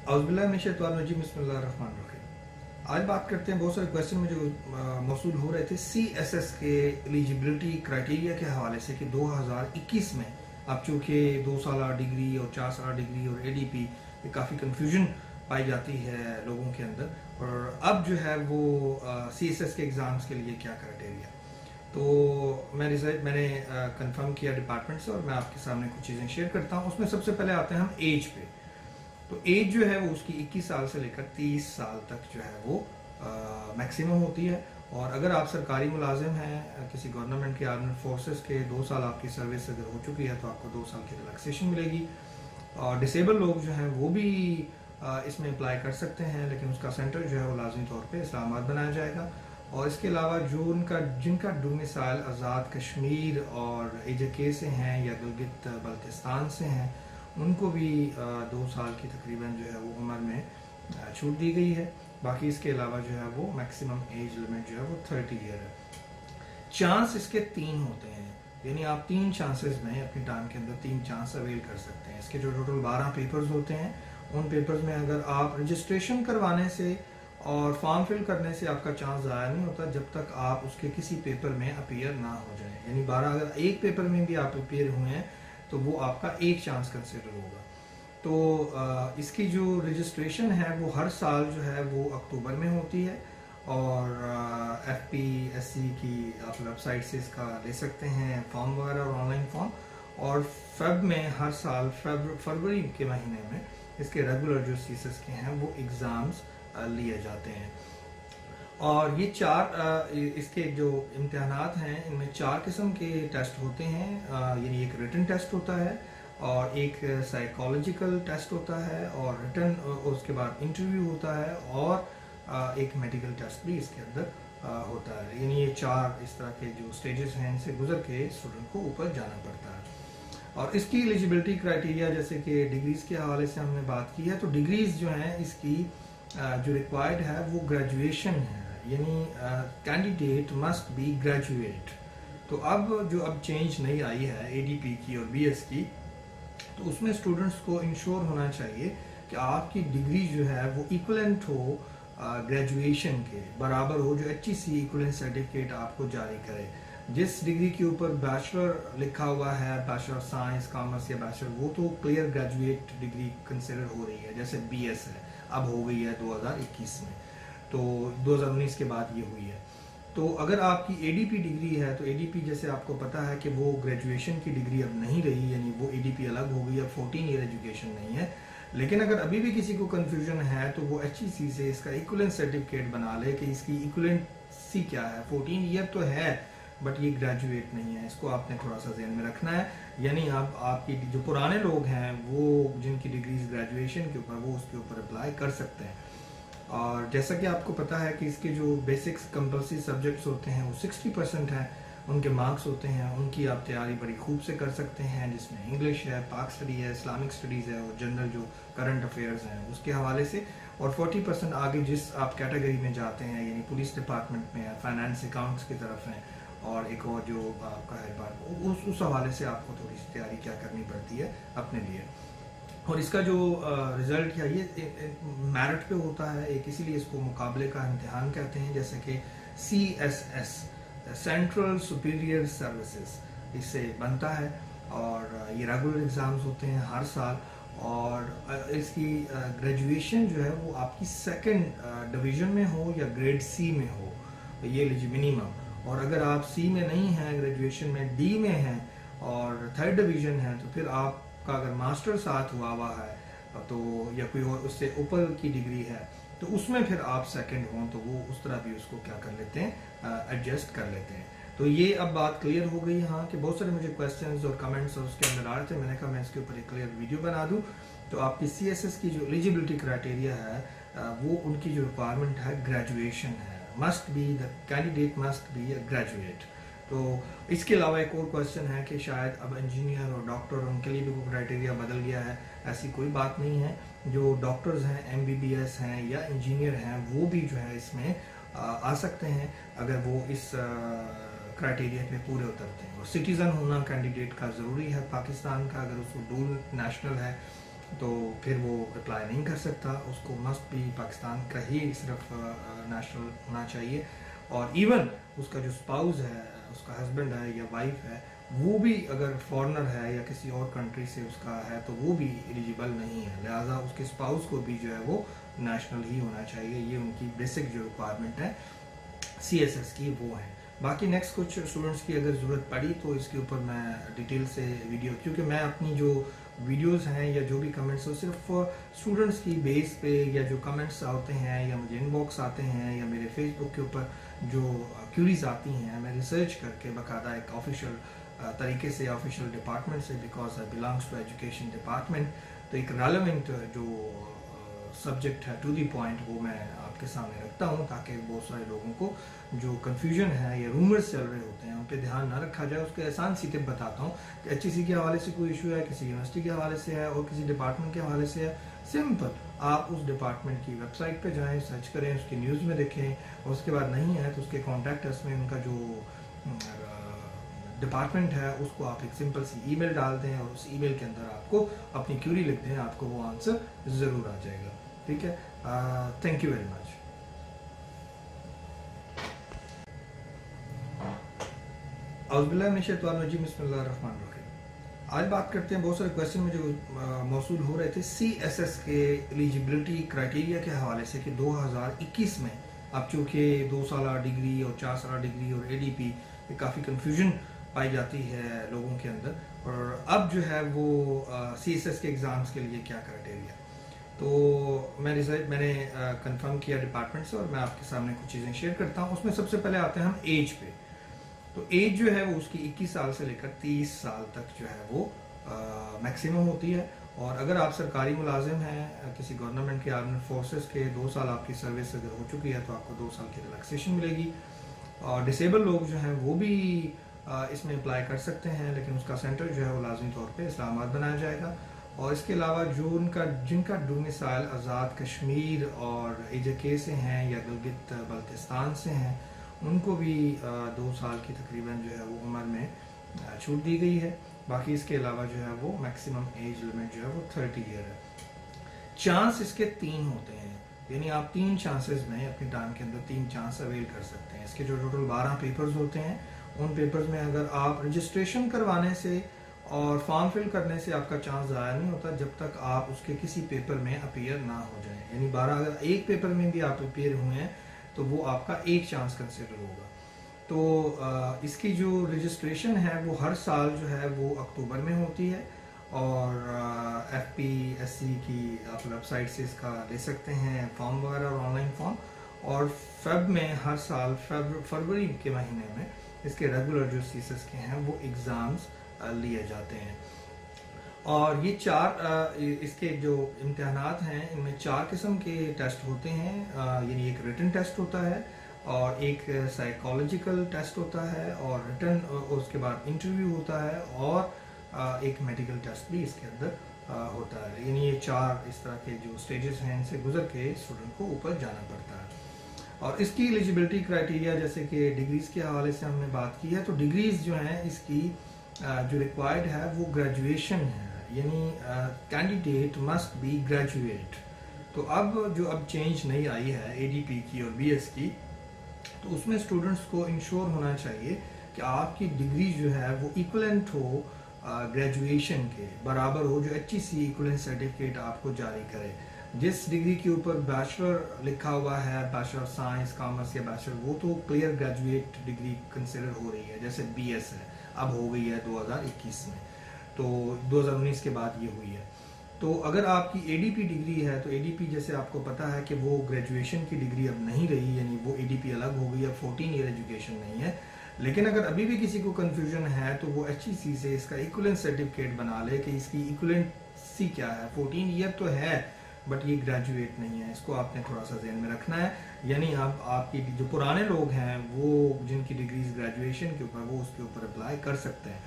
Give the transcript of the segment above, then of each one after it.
औज़ुबिल्लाहिमिनश्शैतानिर्रजीम बिस्मिल्लाहिर्रहमानिर्रहीम। आज बात करते हैं, बहुत सारे क्वेश्चन मुझे मौसूल हो रहे थे CSS के एलिजिबिलिटी क्राइटेरिया के हवाले से कि 2021 में अब चूँकि 2 साल डिग्री और 4 साल डिग्री और ADP ये काफ़ी कन्फ्यूजन पाई जाती है लोगों के अंदर, और अब जो है वो CSS के एग्ज़ाम्स के लिए क्या क्राइटेरिया। तो मैंने कंफर्म किया डिपार्टमेंट से और मैं आपके सामने कुछ चीज़ें शेयर करता हूँ। उसमें सबसे पहले आते हैं हम एज पे। तो एज जो है वो उसकी 21 साल से लेकर 30 साल तक जो है वो मैक्सिमम होती है। और अगर आप सरकारी मुलाजिम हैं किसी गवर्नमेंट के आर्म्ड फोर्सेस के, 2 साल आपकी सर्विस अगर हो चुकी है तो आपको 2 साल की रिलैक्सेशन मिलेगी। और डिसेबल लोग जो हैं वो भी इसमें अप्लाई कर सकते हैं, लेकिन उसका सेंटर जो है वो लाजमी तौर पे इस्लामाबाद बनाया जाएगा। और इसके अलावा जो जिनका डोमिसाइल आज़ाद कश्मीर और AJK से हैं या गिलगित बल्तिस्तान से हैं, उनको भी 2 साल की तकरीबन जो है वो उम्र में छूट दी गई है। बाकी इसके अलावा जो है वो मैक्सिमम एज लिमिट जो है वो 30 ईयर है। चांस इसके 3 होते हैं, यानी आप 3 चांसेस में अपनी टाइम के अंदर 3 चांस अवेल कर सकते हैं। इसके जो टोटल 12 पेपर्स होते हैं, उन पेपर्स में अगर आप रजिस्ट्रेशन करवाने से और फॉर्म फिल करने से आपका चांस ज़ाया नहीं होता जब तक आप उसके किसी पेपर में अपीयर ना हो जाए। यानी 12 अगर एक पेपर में भी आप अपीयर हुए हैं तो वो आपका एक चांस कंसिडर होगा। तो इसकी जो रजिस्ट्रेशन है वो हर साल जो है वो अक्टूबर में होती है, और FPSC की आप वेबसाइट से इसका ले सकते हैं फॉर्म वगैरह और ऑनलाइन फॉर्म। और फेब में हर साल फरवरी के महीने में इसके रेगुलर जो CSS के हैं वो एग्ज़ाम्स लिए जाते हैं। और ये 4 इसके जो इम्तिहानात हैं इनमें 4 किस्म के टेस्ट होते हैं। यानी एक रिटन टेस्ट होता है और एक साइकोलॉजिकल टेस्ट होता है और रिटन, उसके बाद इंटरव्यू होता है और एक मेडिकल टेस्ट भी इसके अंदर होता है। यानी ये 4 इस तरह के जो स्टेजेस हैं इनसे गुजर के स्टूडेंट को ऊपर जाना पड़ता है। और इसकी एलिजिबिलिटी क्राइटेरिया जैसे कि डिग्रीज के हवाले से हमने बात की है, तो डिग्रीज जो हैं इसकी जो रिक्वायर्ड है वो ग्रेजुएशन है, यानी कैंडिडेट मस्ट बी ग्रेजुएट। तो अब चेंज नहीं आई है ADP की और BS की, तो उसमें स्टूडेंट्स को इंश्योर होना चाहिए कि आपकी डिग्री जो है वो इक्वलेंट हो ग्रेजुएशन के बराबर हो, जो HEC इक्वलेंट सर्टिफिकेट आपको जारी करे। जिस डिग्री के ऊपर बैचलर लिखा हुआ है, बैचलर ऑफ साइंस कॉमर्स या बैचलर, वो तो क्लियर ग्रेजुएट डिग्री कंसिडर हो रही है। जैसे BS है, अब हो गई है 2021 में, तो 2019 के बाद ये हुई है। तो अगर आपकी ADP डिग्री है तो ADP जैसे आपको पता है कि वो ग्रेजुएशन की डिग्री अब नहीं रही, यानी वो ADP अलग हो गई, अब 14 ईयर एजुकेशन नहीं है। लेकिन अगर अभी भी किसी को कन्फ्यूजन है तो वो HEC से इसका इक्वलेंट सर्टिफिकेट बना ले कि इसकी इक्वलेंसी क्या है। 14 ईयर तो है बट ये ग्रेजुएट नहीं है, इसको आपने थोड़ा सा ध्यान में रखना है। यानी आप आपकी जो पुराने लोग हैं वो जिनकी डिग्रीज ग्रेजुएशन के ऊपर, वो उसके ऊपर अप्लाई कर सकते हैं। और जैसा कि आपको पता है कि इसके जो बेसिक्स कंपल्सरी सब्जेक्ट्स होते हैं वो 60% हैं, उनके मार्क्स होते हैं, उनकी आप तैयारी बड़ी खूब से कर सकते हैं, जिसमें इंग्लिश है, पाक स्टडी है, इस्लामिक स्टडीज़ है और जनरल जो करंट अफेयर्स हैं उसके हवाले से। और 40% आगे जिस आप कैटेगरी में जाते हैं, यानी पुलिस डिपार्टमेंट में है, फाइनेंस अकाउंट्स की तरफ हैं, और एक और जो आपका है उस हवाले से आपको थोड़ी सी तैयारी क्या करनी पड़ती है अपने लिए। और इसका जो रिज़ल्ट है ये मेरिट पे होता है एक, इसीलिए इसको मुकाबले का इम्तिहान कहते हैं। जैसे कि CSS सेंट्रल सुपीरियर सर्विसेज इससे बनता है, और ये रेगुलर एग्ज़ाम्स होते हैं हर साल। और इसकी ग्रेजुएशन जो है वो आपकी 2nd डिवीज़न में हो या ग्रेड C में हो, ये मिनिमम। और अगर आप C में नहीं हैं, ग्रेजुएशन में D में हैं और 3rd डिवीज़न है, तो फिर आपका अगर मास्टर साथ हुआ है तो या कोई और उससे ऊपर की डिग्री है तो उसमें फिर आप 2nd हों तो वो उस तरह भी उसको क्या कर लेते हैं, एडजस्ट कर लेते हैं। तो ये अब बात क्लियर हो गई। हाँ, कि बहुत सारे मुझे क्वेश्चंस और कमेंट्स और उसके अंदर आ रहे थे, मैंने कहा मैं इसके ऊपर एक क्लियर वीडियो बना दूं। तो आपकी CSS की जो एलिजिबिलिटी क्राइटेरिया है वो उनकी जो रिक्वायरमेंट है ग्रेजुएशन है, must be the candidate must be a graduate. तो इसके अलावा एक और क्वेश्चन है कि शायद अब इंजीनियर और डॉक्टर उनके लिए भी कोई क्राइटेरिया बदल गया है। ऐसी कोई बात नहीं है, जो डॉक्टर्स हैं, MBBS हैं या इंजीनियर हैं, वो भी जो है इसमें आ सकते हैं अगर वो इस क्राइटेरिया पे पूरे उतरते हैं। और सिटीज़न होना कैंडिडेट का ज़रूरी है पाकिस्तान का, अगर उसको डुअल नेशनल है तो फिर वो अप्लाई नहीं कर सकता, उसको मस्ट भी पाकिस्तान का ही सिर्फ नेशनल होना चाहिए। और इवन उसका जो स्पाउस है, उसका हस्बैंड है या वाइफ है, वो भी अगर फॉरेनर है या किसी और कंट्री से उसका है तो वो भी एलिजिबल नहीं है, लिहाजा उसके स्पाउस को भी जो है वो नेशनल ही होना चाहिए। ये उनकी बेसिक जो रिक्वायरमेंट है CSS की वो है। बाकी नेक्स्ट कुछ स्टूडेंट्स की अगर ज़रूरत पड़ी तो इसके ऊपर मैं डिटेल से वीडियो, क्योंकि मैं अपनी जो वीडियोस हैं या जो भी कमेंट्स हो सिर्फ स्टूडेंट्स की बेस पे, या जो कमेंट्स आते हैं या मुझे इनबॉक्स आते हैं या मेरे फेसबुक के ऊपर जो क्यूरीज आती हैं, मैं रिसर्च करके बाकायदा एक ऑफिशियल तरीके से ऑफिशियल डिपार्टमेंट से, because I belongs to education department, तो एक रेलेवेंट जो सब्जेक्ट है टू दी पॉइंट वो मैं आपके सामने रखता हूँ, ताकि बहुत सारे लोगों को जो कन्फ्यूजन है या रूमर्स चल रहे होते हैं उन पर ध्यान ना रखा जाए। उसके आसान सी टिप बताता हूँ कि HEC के हवाले से कोई इशू है, किसी यूनिवर्सिटी के हवाले से है और किसी डिपार्टमेंट के हवाले से है, सिंपल आप उस डिपार्टमेंट की वेबसाइट पे जाएं, सर्च करें, उसकी न्यूज़ में देखें, और उसके बाद नहीं है तो उसके कॉन्टैक्ट अस में उनका जो डिपार्टमेंट है उसको आप एक सिंपल सी ईमेल डाल दें और उस ईमेल के अंदर आपको अपनी क्यूरी लिख दें, आपको वो आंसर ज़रूर आ जाएगा। ठीक है, थैंक यू वेरी मच। आज बात करते हैं, बहुत सारे क्वेश्चन में जो मौसूल हो रहे थे CSS के एलिजिबिलिटी क्राइटेरिया के हवाले से कि 2021 में अब चूँकि 2 साल डिग्री और 4 साल डिग्री और ADP काफ़ी कंफ्यूजन पाई जाती है लोगों के अंदर, और अब जो है वो CSS के एग्ज़ाम्स के लिए क्या क्राइटेरिया। तो मैंने कंफर्म किया डिपार्टमेंट से और मैं आपके सामने कुछ चीज़ें शेयर करता हूँ। उसमें सबसे पहले आते हैं हम एज पे। तो एज जो है वो उसकी 21 साल से लेकर 30 साल तक जो है वो मैक्सिमम होती है। और अगर आप सरकारी मुलाजिम हैं किसी गवर्नमेंट के आर्म्ड फोर्सेस के, 2 साल आपकी सर्विस अगर हो चुकी है तो आपको 2 साल की रिलैक्सेशन मिलेगी। और डिसेबल लोग जो हैं वो भी इसमें अप्लाई कर सकते हैं, लेकिन उसका सेंटर जो है वो लाजमी तौर पे इस्लामाबाद बनाया जाएगा। और इसके अलावा जो जिनका डोमिसाइल आज़ाद कश्मीर और AJK से हैं या गिलगित बल्तिस्तान से हैं, उनको भी 2 साल की तकरीबन जो है वो उम्र में छूट दी गई है। बाकी इसके अलावा जो है वो मैक्सिमम एज लिमिट जो है वो 30 ईयर है। चांस इसके 3 होते हैं, यानी आप 3 चांसेस में अपने टाइम के अंदर 3 चांस अवेल कर सकते हैं। इसके जो टोटल 12 पेपर्स होते हैं, उन पेपर्स में अगर आप रजिस्ट्रेशन करवाने से और फॉर्म फिल करने से आपका चांस ज़ाया नहीं होता जब तक आप उसके किसी पेपर में अपीयर ना हो जाए। यानी 12 अगर एक पेपर में भी आप अपीयर हुए हैं तो वो आपका एक चांस कंसिडर होगा। तो इसकी जो रजिस्ट्रेशन है वो हर साल जो है वो अक्टूबर में होती है, और FPSC की आप वेबसाइट से इसका ले सकते हैं फॉर्म वगैरह और ऑनलाइन फॉर्म। और फेब में हर साल फरवरी के महीने में इसके रेगुलर जो CSS के हैं वो एग्ज़ाम्स लिए जाते हैं। और ये 4 इसके जो इम्तिहानात हैं इनमें 4 किस्म के टेस्ट होते हैं, यानी एक रिटन टेस्ट होता है और एक साइकोलॉजिकल टेस्ट होता है और रिटन, उसके बाद इंटरव्यू होता है और एक मेडिकल टेस्ट भी इसके अंदर होता है। यानी ये 4 इस तरह के जो स्टेजेस हैं इनसे गुजर के स्टूडेंट को ऊपर जाना पड़ता है। और इसकी एलिजिबिलिटी क्राइटेरिया जैसे कि डिग्रीज़ के हवाले से हमने बात की है, तो डिग्रीज़ जो हैं इसकी जो रिक्वायर्ड है वो ग्रेजुएशन है, यानी कैंडिडेट मस्ट बी ग्रेजुएट। तो अब चेंज नहीं आई है ADP की और BS की, तो उसमें स्टूडेंट्स को इंश्योर होना चाहिए कि आपकी डिग्री जो है वो इक्वलेंट हो ग्रेजुएशन के बराबर हो, जो HEC इक्वलेंट सर्टिफिकेट आपको जारी करे। जिस डिग्री के ऊपर बैचलर लिखा हुआ है, बैचलर ऑफ साइंस कॉमर्स या बैचलर, वो तो क्लियर ग्रेजुएट डिग्री कंसिडर हो रही है। जैसे BS है, अब हो गई है 2021 में, तो 2019 के बाद ये हुई है। तो अगर आपकी ADP डिग्री है तो ADP जैसे आपको पता है कि वो ग्रेजुएशन की डिग्री अब नहीं रही, यानी वो ADP अलग हो गई, अब 14 ईयर एजुकेशन नहीं है। लेकिन अगर अभी भी किसी को कंफ्यूजन है तो वो HEC से इसका इक्वलेंट सर्टिफिकेट बना ले कि इसकी इक्वलेंसी क्या है। 14 ईयर तो है बट ये ग्रेजुएट नहीं है, इसको आपने थोड़ा सा ध्यान में रखना है। यानी आप आपकी जो पुराने लोग हैं वो जिनकी डिग्रीज ग्रेजुएशन के ऊपर, वो उसके ऊपर अप्लाई कर सकते हैं।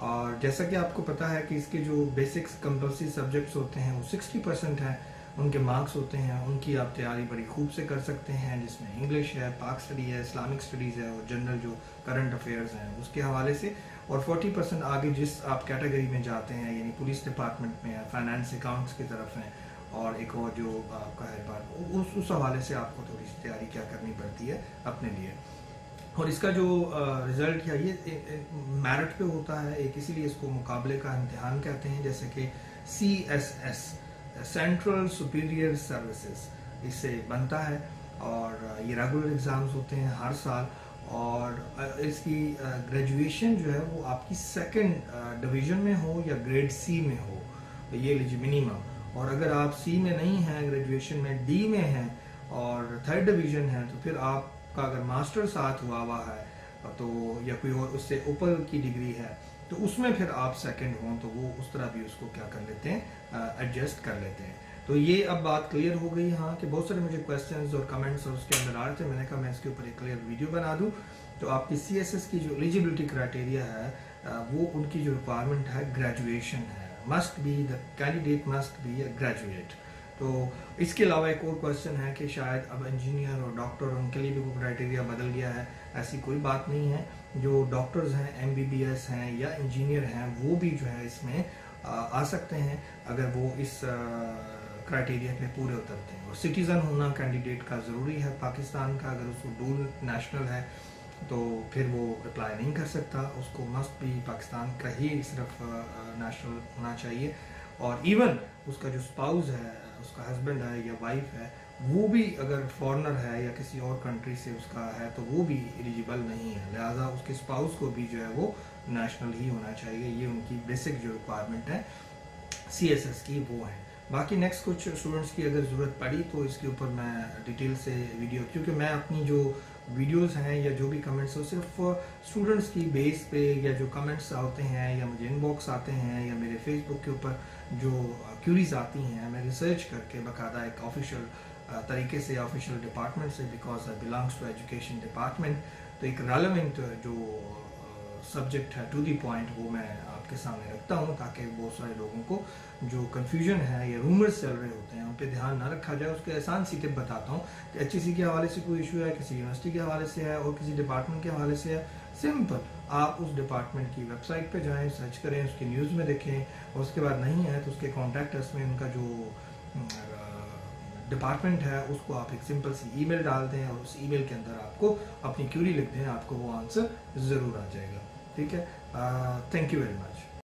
और जैसा कि आपको पता है कि इसके जो बेसिक्स कंपल्सरी सब्जेक्ट्स होते हैं वो 60% हैं, उनके मार्क्स होते हैं, उनकी आप तैयारी बड़ी खूब से कर सकते हैं, जिसमें इंग्लिश है, पाक स्टडी है, इस्लामिक स्टडीज़ है और जनरल जो करंट अफेयर्स हैं उसके हवाले से। और 40% आगे जिस आप कैटेगरी में जाते हैं, यानी पुलिस डिपार्टमेंट में है, फाइनेंस अकाउंट्स की तरफ हैं, और एक और जो आपका है बात उस हवाले से आपको थोड़ी सी तैयारी क्या करनी पड़ती है अपने लिए। और इसका जो रिज़ल्ट है ये मेरिट पे होता है एक, इसीलिए इसको मुकाबले का इम्तिहान कहते हैं, जैसे कि CSS सेंट्रल सुपीरियर सर्विसेज इससे बनता है। और ये रेगुलर एग्ज़ाम्स होते हैं हर साल, और इसकी ग्रेजुएशन जो है वो आपकी सेकंड डिवीज़न में हो या ग्रेड C में हो, ये लीजिए मिनिमम। और अगर आप C में नहीं हैं, ग्रेजुएशन में D में हैं और थर्ड डिवीज़न है, तो फिर आपका अगर मास्टर साथ हुआ है तो या कोई और उससे ऊपर की डिग्री है तो उसमें फिर आप सेकंड हों तो वो उस तरह भी उसको क्या कर लेते हैं, एडजस्ट कर लेते हैं। तो ये अब बात क्लियर हो गई। हाँ, कि बहुत सारे मुझे क्वेश्चंस और कमेंट्स और उसके अंदर आ रहे थे, मैंने कहा मैं इसके ऊपर एक क्लियर वीडियो बना दूं। तो आपकी CSS की जो एलिजिबिलिटी क्राइटेरिया है वो उनकी जो रिक्वायरमेंट है ग्रेजुएशन है, must be the candidate must be a graduate. तो इसके अलावा एक और क्वेश्चन है कि शायद अब इंजीनियर और डॉक्टर उनके लिए भी कोई क्राइटेरिया बदल गया है। ऐसी कोई बात नहीं है, जो डॉक्टर्स हैं, MBBS हैं या इंजीनियर हैं, वो भी जो है इसमें आ सकते हैं अगर वो इस क्राइटेरिया पे पूरे उतरते हैं। और सिटीज़न होना कैंडिडेट का ज़रूरी है पाकिस्तान का, अगर उसको डुअल नेशनल है तो फिर वो अप्लाई नहीं कर सकता, उसको मस्ट भी पाकिस्तान का ही सिर्फ नेशनल होना चाहिए। और इवन उसका जो स्पाउस है, उसका हस्बैंड है या वाइफ है, वो भी अगर फॉरेनर है या किसी और कंट्री से उसका है तो वो भी एलिजिबल नहीं है, लिहाजा उसके स्पाउस को भी जो है वो नेशनल ही होना चाहिए। ये उनकी बेसिक जो रिक्वायरमेंट है CSS की वो है। बाकी नेक्स्ट कुछ स्टूडेंट्स की अगर ज़रूरत पड़ी तो इसके ऊपर मैं डिटेल से वीडियो, क्योंकि मैं अपनी जो वीडियोस हैं या जो भी कमेंट्स हो सिर्फ स्टूडेंट्स की बेस पे, या जो कमेंट्स आते हैं या मुझे इनबॉक्स आते हैं या मेरे फेसबुक के ऊपर जो क्यूरीज आती हैं, मैं रिसर्च करके बाकायदा एक ऑफिशियल तरीके से ऑफिशियल डिपार्टमेंट से, because I belongs to education department, तो एक रेलेवेंट जो सब्जेक्ट है टू दी पॉइंट वो मैं आपके सामने रखता हूँ, ताकि बहुत सारे लोगों को जो कन्फ्यूजन है या रूमर्स चल रहे होते हैं उन पर ध्यान ना रखा जाए। उसके आसान सी टिप बताता हूँ कि HEC के हवाले से कोई इशू है, किसी यूनिवर्सिटी के हवाले से है और किसी डिपार्टमेंट के हवाले से है, सिंपल आप उस डिपार्टमेंट की वेबसाइट पे जाएं, सर्च करें, उसकी न्यूज़ में देखें, और उसके बाद नहीं है तो उसके कॉन्टैक्ट अस में उनका जो डिपार्टमेंट है उसको आप एक सिंपल सी ईमेल डाल दें और उस ईमेल के अंदर आपको अपनी क्यूरी लिख दें, आपको वो आंसर ज़रूर आ जाएगा। ठीक है, थैंक यू वेरी मच।